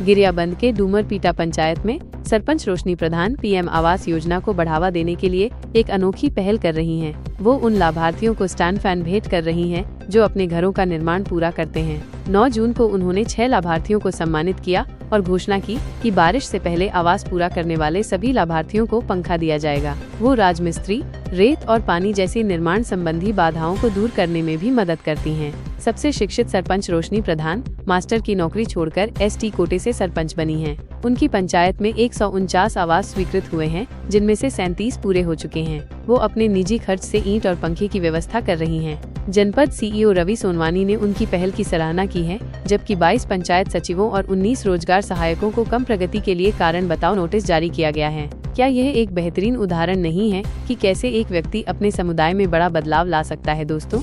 गिरियाबंद के डूमरपीटा पंचायत में सरपंच रोशनी प्रधान पीएम आवास योजना को बढ़ावा देने के लिए एक अनोखी पहल कर रही हैं। वो उन लाभार्थियों को स्टैंड फैन भेंट कर रही हैं जो अपने घरों का निर्माण पूरा करते हैं। 9 जून को उन्होंने 6 लाभार्थियों को सम्मानित किया और घोषणा की कि बारिश से पहले आवास पूरा करने वाले सभी लाभार्थियों को पंखा दिया जाएगा। वो राजमिस्त्री, रेत और पानी जैसी निर्माण संबंधी बाधाओं को दूर करने में भी मदद करती हैं। सबसे शिक्षित सरपंच रोशनी प्रधान मास्टर की नौकरी छोड़कर एसटी कोटे से सरपंच बनी हैं। उनकी पंचायत में 149 आवास स्वीकृत हुए हैं, जिनमें से 37 पूरे हो चुके हैं। वो अपने निजी खर्च से ईंट और पंखे की व्यवस्था कर रही हैं। जनपद सीईओ रवि सोनवानी ने उनकी पहल की सराहना की है, जबकि 22 पंचायत सचिवों और 19 रोजगार सहायकों को कम प्रगति के लिए कारण बताओ नोटिस जारी किया गया है। क्या यह एक बेहतरीन उदाहरण नहीं है कि कैसे एक व्यक्ति अपने समुदाय में बड़ा बदलाव ला सकता है? दोस्तों,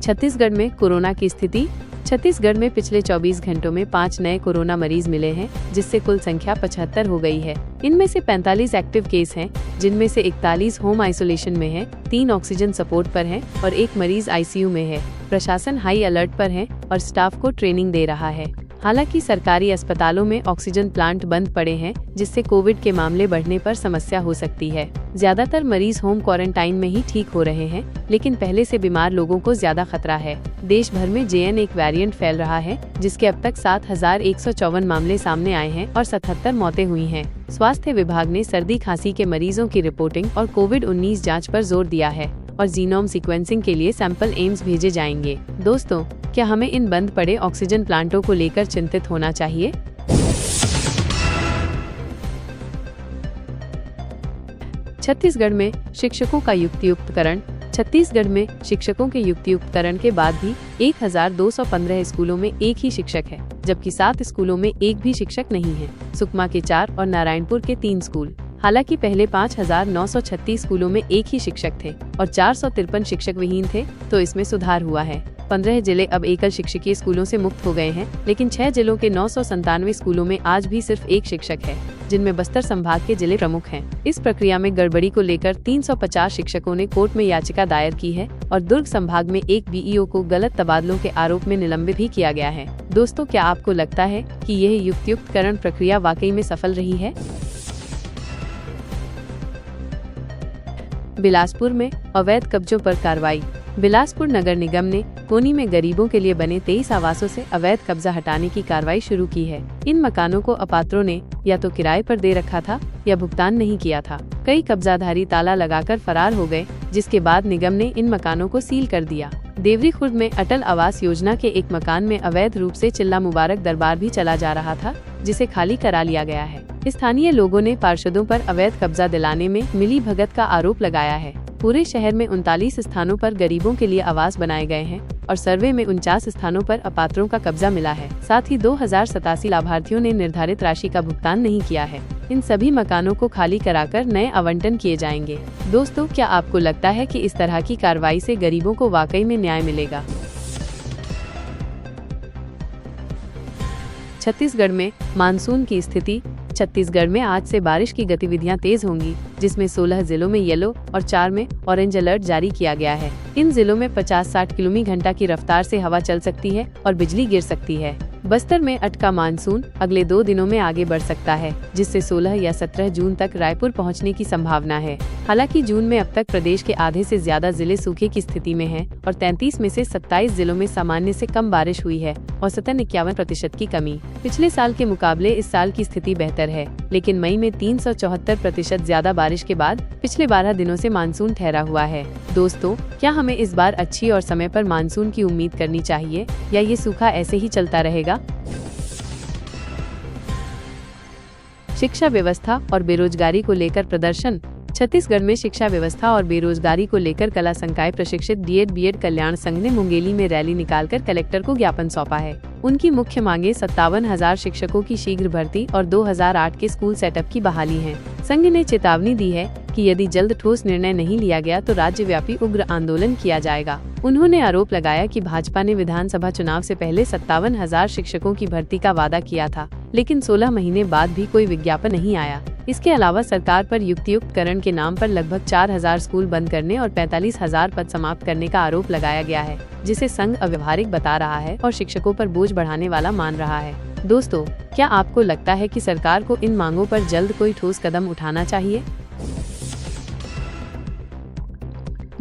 छत्तीसगढ़ में कोरोना की स्थिति। छत्तीसगढ़ में पिछले 24 घंटों में 5 नए कोरोना मरीज मिले हैं, जिससे कुल संख्या 75 हो गई है। इनमें से 45 एक्टिव केस हैं, जिनमें से 41 होम आइसोलेशन में है, 3 ऑक्सीजन सपोर्ट पर हैं और 1 मरीज आईसीयू में है। प्रशासन हाई अलर्ट पर है और स्टाफ को ट्रेनिंग दे रहा है। हालांकि सरकारी अस्पतालों में ऑक्सीजन प्लांट बंद पड़े हैं, जिससे कोविड के मामले बढ़ने पर समस्या हो सकती है। ज्यादातर मरीज होम क्वारंटाइन में ही ठीक हो रहे हैं, लेकिन पहले से बीमार लोगों को ज्यादा खतरा है। देश भर में JN एक वेरिएंट फैल रहा है, जिसके अब तक 7154 मामले सामने आए हैं और 77 मौतें हुई हैं। स्वास्थ्य विभाग ने सर्दी खांसी के मरीजों की रिपोर्टिंग और कोविड-19 जाँच पर जोर दिया है और जीनोम सीक्वेंसिंग के लिए सैंपल एम्स भेजे जाएंगे। दोस्तों, क्या हमें इन बंद पड़े ऑक्सीजन प्लांटों को लेकर चिंतित होना चाहिए? छत्तीसगढ़ में शिक्षकों का युक्तियुक्तकरण। छत्तीसगढ़ में शिक्षकों के युक्तियुक्तकरण के बाद भी 1215 स्कूलों में एक ही शिक्षक है, जबकि 7 स्कूलों में एक भी शिक्षक नहीं है। सुकमा के 4 और नारायणपुर के 3 स्कूल। हालांकि पहले 5936 स्कूलों में एक ही शिक्षक थे और 453 शिक्षक विहीन थे, तो इसमें सुधार हुआ है। 15 जिले अब एकल शिक्षकीय स्कूलों से मुक्त हो गए हैं, लेकिन 6 जिलों के 997 स्कूलों में आज भी सिर्फ एक शिक्षक है, जिनमें बस्तर संभाग के जिले प्रमुख हैं। इस प्रक्रिया में गड़बड़ी को लेकर 350 शिक्षकों ने कोर्ट में याचिका दायर की है और दुर्ग संभाग में एक BEO को गलत तबादलों के आरोप में निलंबित भी किया गया है। दोस्तों, क्या आपको लगता है कि यह युक्तियुक्तकरण प्रक्रिया वाकई में सफल रही है? बिलासपुर में अवैध कब्जों पर कार्रवाई। बिलासपुर नगर निगम ने कोनी में गरीबों के लिए बने 23 आवासों से अवैध कब्जा हटाने की कार्रवाई शुरू की है। इन मकानों को अपात्रों ने या तो किराए पर दे रखा था या भुगतान नहीं किया था। कई कब्जाधारी ताला लगाकर फरार हो गए, जिसके बाद निगम ने इन मकानों को सील कर दिया। देवरी खुर्द में अटल आवास योजना के एक मकान में अवैध रूप से चिल्ला मुबारक दरबार भी चला जा रहा था, जिसे खाली करा लिया गया है। स्थानीय लोगों ने पार्षदों पर अवैध कब्जा दिलाने में मिली भगत का आरोप लगाया है। पूरे शहर में 39 स्थानों पर गरीबों के लिए आवास बनाए गए हैं और सर्वे में 49 स्थानों पर अपात्रों का कब्जा मिला है। साथ ही 2087 लाभार्थियों ने निर्धारित राशि का भुगतान नहीं किया है। इन सभी मकानों को खाली कराकर नए आवंटन किए जाएंगे। दोस्तों, क्या आपको लगता है कि इस तरह की कार्रवाई से गरीबों को वाकई में न्याय मिलेगा? छत्तीसगढ़ में मानसून की स्थिति। छत्तीसगढ़ में आज से बारिश की गतिविधियां तेज होंगी, जिसमें 16 जिलों में येलो और 4 में ऑरेंज अलर्ट जारी किया गया है। इन जिलों में 50-60 किलोमीटर की रफ्तार से हवा चल सकती है और बिजली गिर सकती है। बस्तर में अटका मानसून अगले 2 दिनों में आगे बढ़ सकता है, जिससे 16 या 17 जून तक रायपुर पहुंचने की संभावना है। हालांकि जून में अब तक प्रदेश के आधे से ज्यादा जिले सूखे की स्थिति में हैं और 33 में से 27 जिलों में सामान्य से कम बारिश हुई है, औसतन 51% की कमी। पिछले साल के मुकाबले इस साल की स्थिति बेहतर है, लेकिन मई में 374% ज्यादा बारिश के बाद पिछले 12 दिनों से मानसून ठहरा हुआ है। दोस्तों, क्या हमें इस बार अच्छी और समय पर मानसून की उम्मीद करनी चाहिए या ये सूखा ऐसे ही चलता रहेगा? शिक्षा व्यवस्था और बेरोजगारी को लेकर प्रदर्शन। छत्तीसगढ़ में शिक्षा व्यवस्था और बेरोजगारी को लेकर कला संकाय प्रशिक्षित DED कल्याण संघ ने मुंगेली में रैली निकालकर कलेक्टर को ज्ञापन सौंपा है। उनकी मुख्य मांगे 57,000 शिक्षकों की शीघ्र भर्ती और 2008 के स्कूल सेटअप की बहाली हैं। संघ ने चेतावनी दी है कि कि यदि जल्द ठोस निर्णय नहीं लिया गया तो राज्यव्यापी उग्र आंदोलन किया जाएगा। उन्होंने आरोप लगाया कि भाजपा ने विधानसभा चुनाव से पहले 57,000 शिक्षकों की भर्ती का वादा किया था, लेकिन 16 महीने बाद भी कोई विज्ञापन नहीं आया। इसके अलावा सरकार पर युक्तियुक्तकरण के नाम पर लगभग 4,000 स्कूल बंद करने और 45,000 पद समाप्त करने का आरोप लगाया गया है, जिसे संघ अव्यवहारिक बता रहा है और शिक्षकों पर बोझ बढ़ाने वाला मान रहा है। दोस्तों, क्या आपको लगता है कि सरकार को इन मांगों पर जल्द कोई ठोस कदम उठाना चाहिए?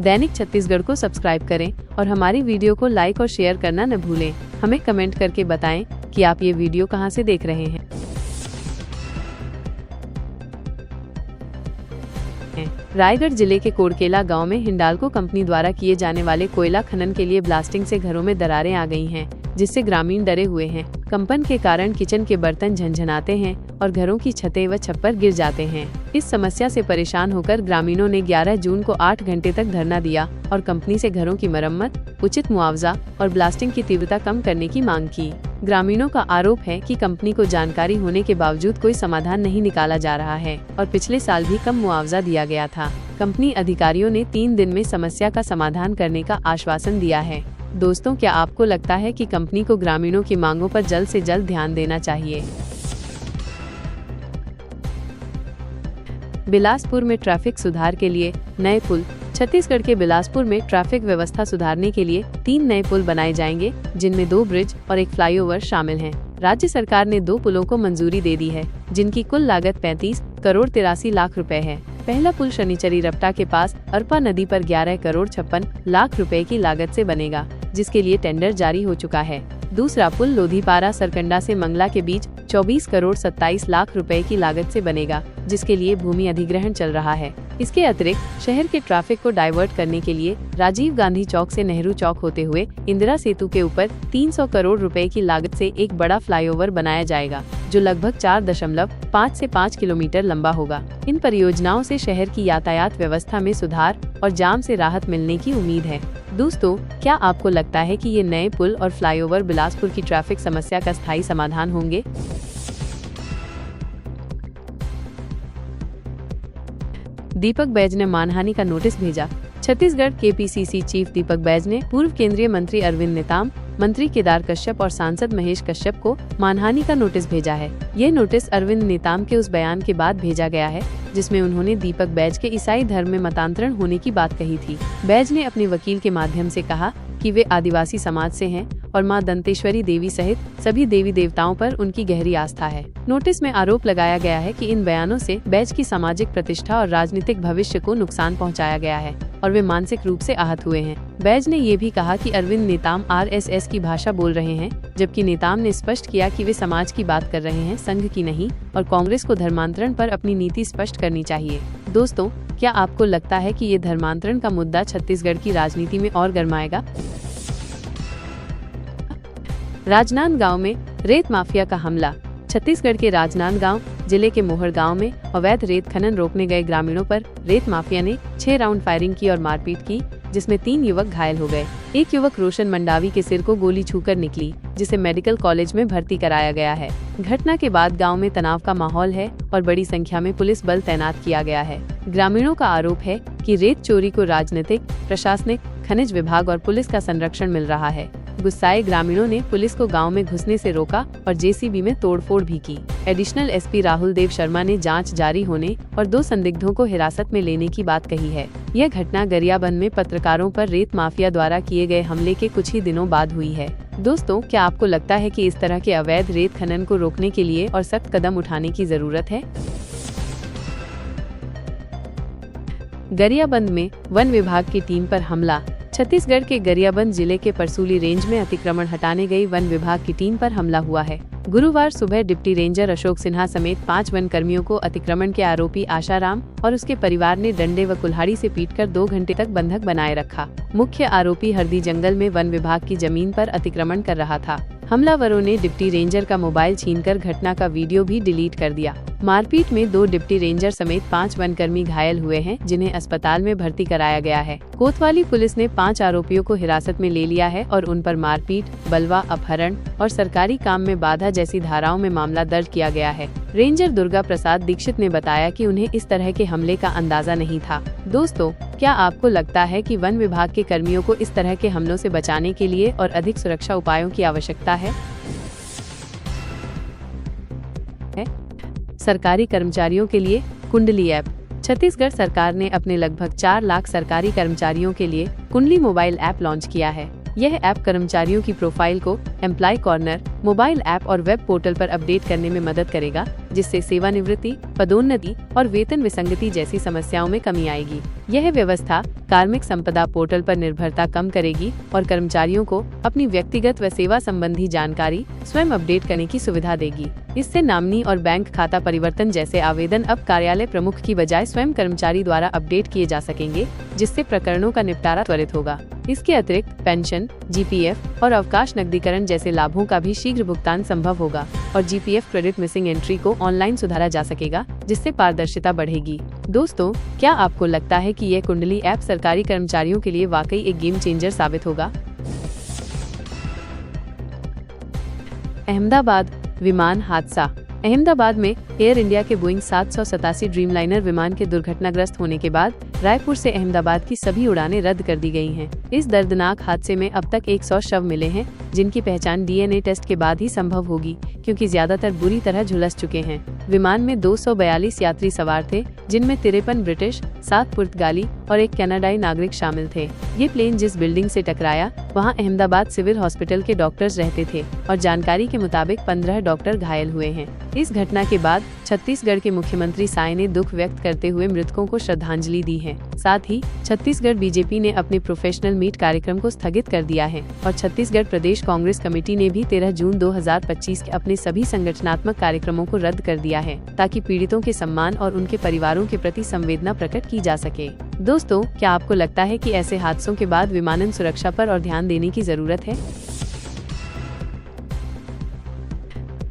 दैनिक छत्तीसगढ़ को सब्सक्राइब करें और हमारी वीडियो को लाइक और शेयर करना न भूलें। हमें कमेंट करके बताएं कि आप ये वीडियो कहां से देख रहे हैं। रायगढ़ जिले के कोड़केला गांव में हिंडाल्को कंपनी द्वारा किए जाने वाले कोयला खनन के लिए ब्लास्टिंग से घरों में दरारें आ गई हैं, जिससे ग्रामीण डरे हुए हैं। कंपन के कारण किचन के बर्तन झनझनाते हैं और घरों की छतें व छप्पर गिर जाते हैं। इस समस्या से परेशान होकर ग्रामीणों ने 11 जून को 8 घंटे तक धरना दिया और कंपनी से घरों की मरम्मत, उचित मुआवजा और ब्लास्टिंग की तीव्रता कम करने की मांग की। ग्रामीणों का आरोप है कि कंपनी को जानकारी होने के बावजूद कोई समाधान नहीं निकाला जा रहा है और पिछले साल भी कम मुआवजा दिया गया था। कंपनी अधिकारियों ने 3 दिन में समस्या का समाधान करने का आश्वासन दिया है। दोस्तों, क्या आपको लगता है कि कंपनी को ग्रामीणों की मांगों पर जल्द से जल्द ध्यान देना चाहिए? बिलासपुर में ट्रैफिक सुधार के लिए नए पुल। छत्तीसगढ़ के बिलासपुर में ट्रैफिक व्यवस्था सुधारने के लिए 3 नए पुल बनाए जाएंगे, जिनमें 2 ब्रिज और एक फ्लाईओवर शामिल हैं। राज्य सरकार ने 2 पुलों को मंजूरी दे दी है, जिनकी कुल लागत 35 करोड़ 83 लाख रुपए है। पहला पुल शनिचरी रपटा के पास अरपा नदी पर 11 करोड़ 56 लाख रुपए की लागत से बनेगा, जिसके लिए टेंडर जारी हो चुका है। दूसरा पुल लोधीपारा सरकंडा से मंगला के बीच 24 करोड़ 27 लाख रुपए की लागत से बनेगा, जिसके लिए भूमि अधिग्रहण चल रहा है। इसके अतिरिक्त शहर के ट्रैफिक को डाइवर्ट करने के लिए राजीव गांधी चौक से नेहरू चौक होते हुए इंदिरा सेतु के ऊपर 300 करोड़ रुपए की लागत से एक बड़ा फ्लाईओवर बनाया जाएगा, जो लगभग 4.5 से 5 किलोमीटर लंबा होगा। इन परियोजनाओं से शहर की यातायात व्यवस्था में सुधार और जाम से राहत मिलने की उम्मीद है। दोस्तों, क्या आपको लगता है कि ये नए पुल और फ्लाईओवर बिलासपुर की ट्रैफिक समस्या का स्थायी समाधान होंगे? दीपक बैज ने मानहानि का नोटिस भेजा। छत्तीसगढ़ केपीसीसी चीफ दीपक बैज ने पूर्व केंद्रीय मंत्री अरविंद नेताम, मंत्री केदार कश्यप और सांसद महेश कश्यप को मानहानि का नोटिस भेजा है। ये नोटिस अरविंद नेताम के उस बयान के बाद भेजा गया है जिसमें उन्होंने दीपक बैज के ईसाई धर्म में मतांतरण होने की बात कही थी। बैज ने अपने वकील के माध्यम से कहा कि वे आदिवासी समाज से हैं और मां दंतेश्वरी देवी सहित सभी देवी देवताओं पर उनकी गहरी आस्था है। नोटिस में आरोप लगाया गया है कि इन बयानों से बैज की सामाजिक प्रतिष्ठा और राजनीतिक भविष्य को नुकसान पहुंचाया गया है और वे मानसिक रूप से आहत हुए हैं। बैज ने ये भी कहा कि अरविंद नेताम आरएसएस की भाषा बोल रहे हैं, जबकि नेताम ने स्पष्ट किया कि वे समाज की बात कर रहे हैं, संघ की नहीं, और कांग्रेस को धर्मांतरण पर अपनी नीति स्पष्ट करनी चाहिए। दोस्तों, क्या आपको लगता है कि ये धर्मांतरण का मुद्दा छत्तीसगढ़ की राजनीति में और गरमाएगा? राजनांदगांव में रेत माफिया का हमला। छत्तीसगढ़ के राजनांदगांव जिले के मोहर गांव में अवैध रेत खनन रोकने गए ग्रामीणों पर रेत माफिया ने 6 राउंड फायरिंग की और मारपीट की, जिसमें 3 युवक घायल हो गए। एक युवक रोशन मंडावी के सिर को गोली छूकर निकली, जिसे मेडिकल कॉलेज में भर्ती कराया गया है। घटना के बाद गांव में तनाव का माहौल है और बड़ी संख्या में पुलिस बल तैनात किया गया है। ग्रामीणों का आरोप है कि रेत चोरी को राजनीतिक, प्रशासनिक, खनिज विभाग और पुलिस का संरक्षण मिल रहा है। गुस्साए ग्रामीणों ने पुलिस को गांव में घुसने से रोका और जेसीबी में तोड़फोड़ भी की। एडिशनल एसपी राहुल देव शर्मा ने जांच जारी होने और 2 संदिग्धों को हिरासत में लेने की बात कही है। यह घटना गरियाबंद में पत्रकारों पर रेत माफिया द्वारा किए गए हमले के कुछ ही दिनों बाद हुई है। दोस्तों, क्या आपको लगता है कि इस तरह के अवैध रेत खनन को रोकने के लिए और सख्त कदम उठाने की जरूरत है? गरियाबंद में वन विभाग की टीम पर हमला। छत्तीसगढ़ के गरियाबंद जिले के परसूली रेंज में अतिक्रमण हटाने गई वन विभाग की टीम पर हमला हुआ है। गुरुवार सुबह डिप्टी रेंजर अशोक सिन्हा समेत 5 वन कर्मियों को अतिक्रमण के आरोपी आशाराम और उसके परिवार ने डंडे व कुल्हाड़ी से पीटकर 2 घंटे तक बंधक बनाए रखा। मुख्य आरोपी हरदी जंगल में वन विभाग की जमीन पर अतिक्रमण कर रहा था। हमलावरों ने डिप्टी रेंजर का मोबाइल छीनकर घटना का वीडियो भी डिलीट कर दिया। मारपीट में 2 डिप्टी रेंजर समेत 5 वनकर्मी घायल हुए हैं, जिन्हें अस्पताल में भर्ती कराया गया है। कोतवाली पुलिस ने 5 आरोपियों को हिरासत में ले लिया है और उन पर मारपीट, बलवा, अपहरण और सरकारी काम में बाधा जैसी धाराओं में मामला दर्ज किया गया है। रेंजर दुर्गा प्रसाद दीक्षित ने बताया कि उन्हें इस तरह के हमले का अंदाजा नहीं था। दोस्तों, क्या आपको लगता है कि वन विभाग के कर्मियों को इस तरह के हमलों से बचाने के लिए और अधिक सुरक्षा उपायों की आवश्यकता है? सरकारी कर्मचारियों के लिए कुंडली ऐप। छत्तीसगढ़ सरकार ने अपने लगभग 4 लाख सरकारी कर्मचारियों के लिए कुंडली मोबाइल ऐप लॉन्च किया है। यह ऐप कर्मचारियों की प्रोफाइल को एम्प्लॉय कॉर्नर, मोबाइल ऐप और वेब पोर्टल पर अपडेट करने में मदद करेगा, जिससे सेवानिवृत्ति, पदोन्नति और वेतन विसंगति जैसी समस्याओं में कमी आएगी। यह व्यवस्था कार्मिक संपदा पोर्टल पर निर्भरता कम करेगी और कर्मचारियों को अपनी व्यक्तिगत व सेवा संबंधी जानकारी स्वयं अपडेट करने की सुविधा देगी। इससे नामनी और बैंक खाता परिवर्तन जैसे आवेदन अब कार्यालय प्रमुख की बजाय स्वयं कर्मचारी द्वारा अपडेट किए जा सकेंगे, जिससे प्रकरणों का निपटारा त्वरित होगा। इसके अतिरिक्त पेंशन, जीपीएफ और अवकाश नकदीकरण जैसे लाभों का भी शीघ्र भुगतान संभव होगा और जीपीएफ क्रेडिट मिसिंग एंट्री को ऑनलाइन सुधारा जा सकेगा, जिससे पारदर्शिता बढ़ेगी। दोस्तों, क्या आपको लगता है कि यह कुंडली ऐप सरकारी कर्मचारियों के लिए वाकई एक गेम चेंजर साबित होगा? अहमदाबाद विमान हादसा। अहमदाबाद में एयर इंडिया के बोइंग 787 ड्रीमलाइनर विमान के दुर्घटनाग्रस्त होने के बाद रायपुर से अहमदाबाद की सभी उड़ानें रद्द कर दी गई हैं। इस दर्दनाक हादसे में अब तक 100 शव मिले हैं, जिनकी पहचान डीएनए टेस्ट के बाद ही संभव होगी, क्योंकि ज्यादातर बुरी तरह झुलस चुके हैं। विमान में 242 यात्री सवार थे, जिनमें 53 ब्रिटिश, 7 पुर्तगाली और 1 कनाडाई नागरिक शामिल थे। ये प्लेन जिस बिल्डिंग से टकराया, वहां अहमदाबाद सिविल हॉस्पिटल के डॉक्टर्स रहते थे और जानकारी के मुताबिक 15 डॉक्टर घायल हुए हैं। इस घटना के बाद छत्तीसगढ़ के मुख्यमंत्री साय ने दुख व्यक्त करते हुए मृतकों को श्रद्धांजलि दी है। साथ ही छत्तीसगढ़ बीजेपी ने अपने प्रोफेशनल मीट कार्यक्रम को स्थगित कर दिया है और छत्तीसगढ़ प्रदेश कांग्रेस कमेटी ने भी 13 जून 2025 के अपने सभी संगठनात्मक कार्यक्रमों को रद्द कर दिया है, ताकि पीड़ितों के सम्मान और उनके परिवारों के प्रति संवेदना प्रकट की जा सके। दोस्तों, क्या आपको लगता है कि ऐसे हादसों के बाद विमानन सुरक्षा पर और ध्यान देने की जरूरत है?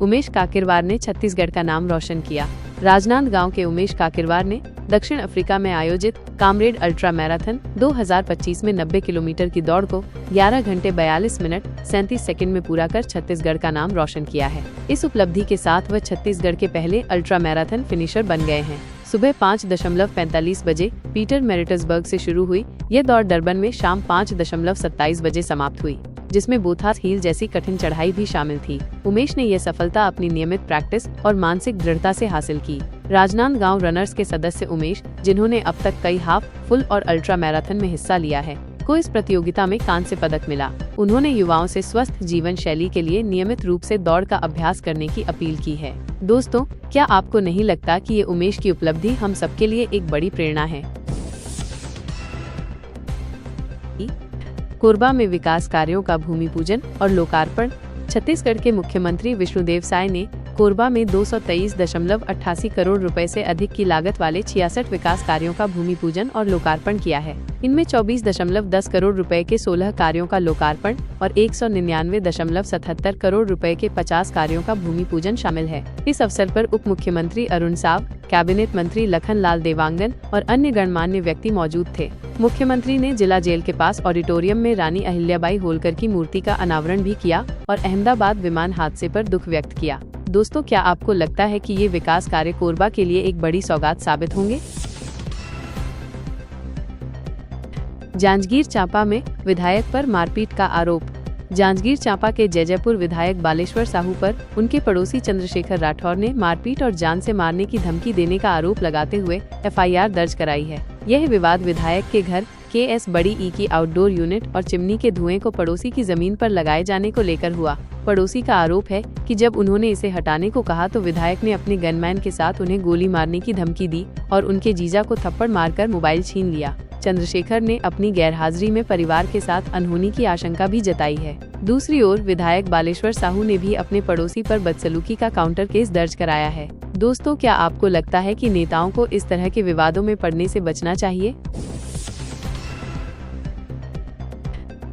उमेश काकिरवार ने छत्तीसगढ़ का नाम रोशन किया। राजनांदगांव के उमेश काकिरवार ने दक्षिण अफ्रीका में आयोजित कामरेड अल्ट्रा मैराथन 2025 में 90 किलोमीटर की दौड़ को 11 घंटे 42 मिनट 37 सेकंड में पूरा कर छत्तीसगढ़ का नाम रोशन किया है। इस उपलब्धि के साथ वह छत्तीसगढ़ के पहले अल्ट्रा मैराथन फिनिशर बन गए हैं। सुबह 5:45 बजे पीटर मैरिट्सबर्ग से शुरू हुई यह दौड़ डरबन में शाम 5:27 बजे समाप्त हुई, जिसमें बोथास हील जैसी कठिन चढ़ाई भी शामिल थी। उमेश ने यह सफलता अपनी नियमित प्रैक्टिस और मानसिक दृढ़ता से हासिल की। राजनांदगांव रनर्स के सदस्य उमेश, जिन्होंने अब तक कई हाफ, फुल और अल्ट्रा मैराथन में हिस्सा लिया है, को इस प्रतियोगिता में कांस्य पदक मिला। उन्होंने युवाओं से स्वस्थ जीवन शैली के लिए नियमित रूप से दौड़ का अभ्यास करने की अपील की है। दोस्तों, क्या आपको नहीं लगता कि ये उमेश की उपलब्धि हम सबके लिए एक बड़ी प्रेरणा है? कोरबा में विकास कार्यों का भूमि पूजन और लोकार्पण। छत्तीसगढ़ के मुख्यमंत्री विष्णुदेव साय ने कोरबा में 223.88 करोड़ रुपए से अधिक की लागत वाले 66 विकास कार्यों का भूमि पूजन और लोकार्पण किया है। इनमें 24.10 करोड़ रुपए के 16 कार्यों का लोकार्पण और 199.77 करोड़ रुपए के 50 कार्यों का भूमि पूजन शामिल है। इस अवसर पर उप मुख्यमंत्री अरुण साव, कैबिनेट मंत्री लखन लाल देवांगन और अन्य गणमान्य व्यक्ति मौजूद थे। मुख्यमंत्री ने जिला जेल के पास ऑडिटोरियम में रानी अहिल्याबाई होलकर की मूर्ति का अनावरण भी किया और अहमदाबाद विमान हादसे पर दुख व्यक्त किया। दोस्तों, क्या आपको लगता है कि ये विकास कार्य कोरबा के लिए एक बड़ी सौगात साबित होंगे? जांजगीर चांपा में विधायक पर मारपीट का आरोप। जांजगीर चांपा के जयजयपुर विधायक बालेश्वर साहू पर उनके पड़ोसी चंद्रशेखर राठौर ने मारपीट और जान से मारने की धमकी देने का आरोप लगाते हुए एफआईआर दर्ज कराई है। यह विवाद विधायक के घर KS बड़ी ई की आउटडोर यूनिट और चिमनी के धुएं को पड़ोसी की जमीन पर लगाए जाने को लेकर हुआ। पड़ोसी का आरोप है कि जब उन्होंने इसे हटाने को कहा तो विधायक ने अपने गनमैन के साथ उन्हें गोली मारने की धमकी दी और उनके जीजा को थप्पड़ मारकर मोबाइल छीन लिया। चंद्रशेखर ने अपनी गैरहाजिरी में परिवार के साथ अनहोनी की आशंका भी जताई है। दूसरी ओर विधायक बालेश्वर साहू ने भी अपने पड़ोसी पर बदसलूकी का काउंटर केस दर्ज कराया है। दोस्तों, क्या आपको लगता है कि नेताओं को इस तरह के विवादों में पड़ने से बचना चाहिए?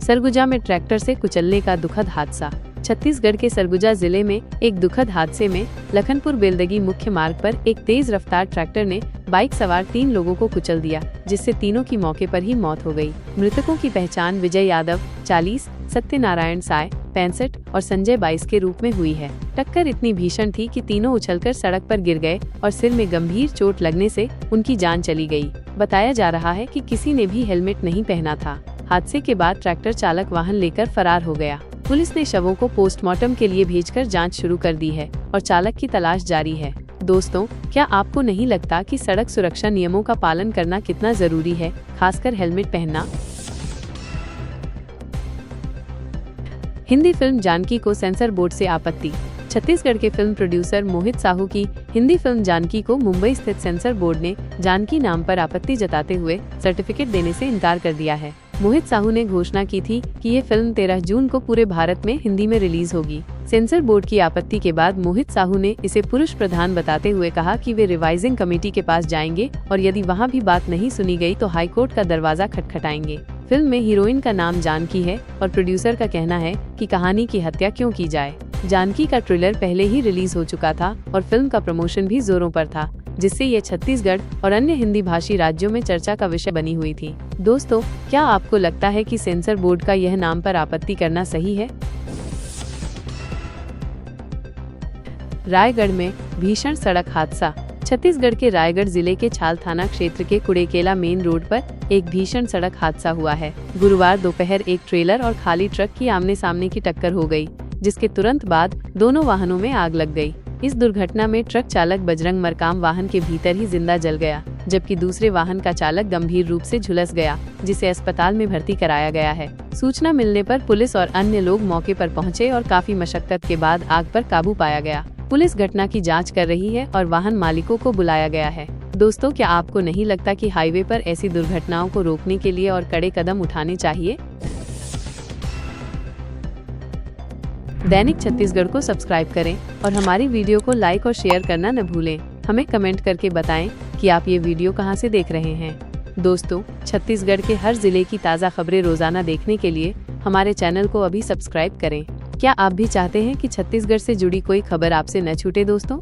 सरगुजा में ट्रैक्टर से कुचलने का दुखद हादसा। छत्तीसगढ़ के सरगुजा जिले में एक दुखद हादसे में लखनपुर बेलदगी मुख्य मार्ग पर एक तेज रफ्तार ट्रैक्टर ने बाइक सवार 3 लोगों को कुचल दिया, जिससे तीनों की मौके पर ही मौत हो गई। मृतकों की पहचान विजय यादव 40, सत्यनारायण साय 65 और संजय 22 के रूप में हुई है। टक्कर इतनी भीषण थी कि तीनों उछलकर सड़क पर गिर गए और सिर में गंभीर चोट लगने से उनकी जान चली गई। बताया जा रहा है कि किसी ने भी हेलमेट नहीं पहना था। हादसे के बाद ट्रैक्टर चालक वाहन लेकर फरार हो गया। पुलिस ने शवों को पोस्टमार्टम के लिए भेजकर जांच शुरू कर दी है और चालक की तलाश जारी है। दोस्तों, क्या आपको नहीं लगता कि सड़क सुरक्षा नियमों का पालन करना कितना जरूरी है, खासकर हेलमेट पहनना? हिंदी फिल्म जानकी को सेंसर बोर्ड से आपत्ति। छत्तीसगढ़ के फिल्म प्रोड्यूसर मोहित साहू की हिंदी फिल्म जानकी को मुंबई स्थित सेंसर बोर्ड ने जानकी नाम पर आपत्ति जताते हुए सर्टिफिकेट देने से इनकार कर दिया है। मोहित साहू ने घोषणा की थी कि ये फिल्म 13 जून को पूरे भारत में हिंदी में रिलीज होगी। सेंसर बोर्ड की आपत्ति के बाद मोहित साहू ने इसे पुरुष प्रधान बताते हुए कहा कि वे रिवाइजिंग कमेटी के पास जाएंगे और यदि वहां भी बात नहीं सुनी गई तो हाईकोर्ट का दरवाजा खटखटाएंगे। फिल्म में हीरोइन का नाम जानकी है और प्रोड्यूसर का कहना है कि कहानी की हत्या क्यों की जाए। जानकी का ट्रेलर पहले ही रिलीज हो चुका था और फिल्म का प्रमोशन भी जोरों पर था, जिससे ये छत्तीसगढ़ और अन्य हिंदी भाषी राज्यों में चर्चा का विषय बनी हुई थी। दोस्तों, क्या आपको लगता है कि सेंसर बोर्ड का यह नाम पर आपत्ति करना सही है? रायगढ़ में भीषण सड़क हादसा। छत्तीसगढ़ के रायगढ़ जिले के छाल थाना क्षेत्र के कुड़ेकेला मेन रोड पर एक भीषण सड़क हादसा हुआ है। गुरुवार दोपहर एक ट्रेलर और खाली ट्रक की आमने सामने की टक्कर हो गई, जिसके तुरंत बाद दोनों वाहनों में आग लग गई। इस दुर्घटना में ट्रक चालक बजरंग मरकाम वाहन के भीतर ही जिंदा जल गया, जबकि दूसरे वाहन का चालक गंभीर रूप से झुलस गया, जिसे अस्पताल में भर्ती कराया गया है। सूचना मिलने पर पुलिस और अन्य लोग मौके पर पहुंचे और काफी मशक्कत के बाद आग पर काबू पाया गया। पुलिस घटना की जांच कर रही है और वाहन मालिकों को बुलाया गया है। दोस्तों, क्या आपको नहीं लगता कि हाईवे पर ऐसी दुर्घटनाओं को रोकने के लिए और कड़े कदम उठाने चाहिए? दैनिक छत्तीसगढ़ को सब्सक्राइब करें और हमारी वीडियो को लाइक और शेयर करना न भूलें। हमें कमेंट करके बताएं कि आप ये वीडियो कहां से देख रहे हैं। दोस्तों, छत्तीसगढ़ के हर जिले की ताज़ा खबरें रोजाना देखने के लिए हमारे चैनल को अभी सब्सक्राइब करें। क्या आप भी चाहते हैं कि छत्तीसगढ़ से जुड़ी कोई खबर आपसे न छूटे? दोस्तों,